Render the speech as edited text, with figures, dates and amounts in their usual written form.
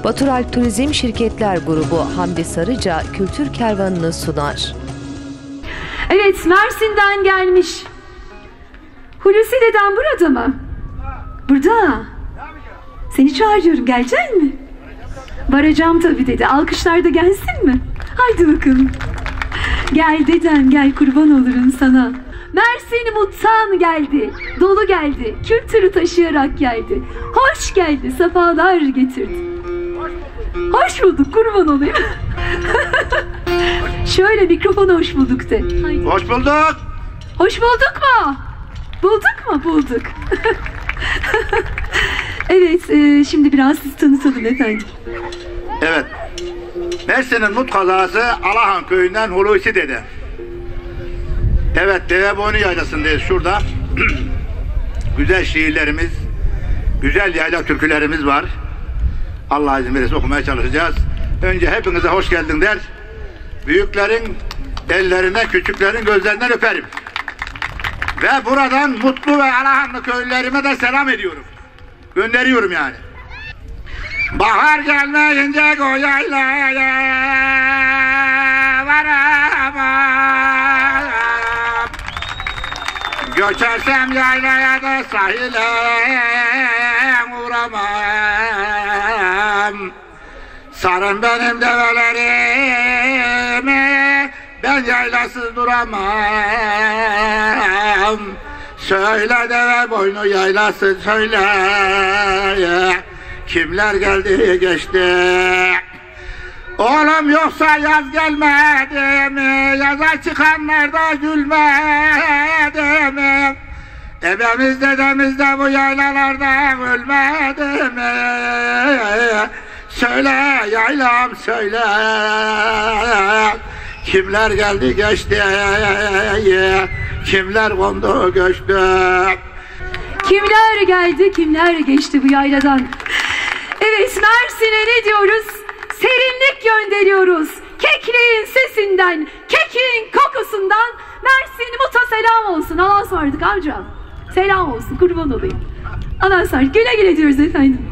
Baturalp Turizm Şirketler Grubu Hamdi Sarıca Kültür Kervanı'nı sunar. Evet, Mersin'den gelmiş. Hulusi dedem burada mı? Burada. Seni çağırıyorum, gelecek mi? Varacağım tabii dedi. Alkışlar da gelsin mi? Haydi bakalım. Gel dedem, gel, kurban olurum sana. Mersin mutfağın geldi, dolu geldi, kültürü taşıyarak geldi. Hoş geldi, sefalar getirdi. Hoş bulduk, kurban olayım. Şöyle mikrofona hoş bulduk de. Haydi. Hoş bulduk. Hoş bulduk mu? Bulduk mu? Bulduk. Evet, şimdi biraz sizi tanıtalım efendim. Evet. Mersin'in mut kazası Alahan köyünden Hulusi dede. Evet, Deveboynu Yaylası'ndayız şurada. Güzel şiirlerimiz, güzel yayla türkülerimiz var. Allah izin verirse okumaya çalışacağız. Önce hepinize hoş geldin der. Büyüklerin ellerine, küçüklerin gözlerinden öperim. Ve buradan Mutlu ve Alahanlı köylülerime de selam ediyorum. Gönderiyorum yani. Bahar gelmeyince o yaylaya varamam. Göçersem yaylaya da sahile uğramam. Sarın benim develerimi, ben yaylasız duramam. Söyle deve boynu yaylası söyle, kimler geldi geçti. Oğlum yoksa yaz gelmedi mi, yaza çıkanlar da gülmedi mi? Ebemiz dedemiz de bu yaylalarda ölmedi mi? Söyle yaylam söyle, kimler geldi geçti, kimler kondu göçtü. Kimler geldi, kimler geçti bu yayladan. Evet, Mersin'e ne diyoruz? Serinlik gönderiyoruz. Kekliğin sesinden, kekin kokusundan Mersin Mut'a selam olsun. Allah'a ısmarladık amca. Selam olsun, kurban olayım. Allah'a ısmarladık. Güle güle diyoruz efendim.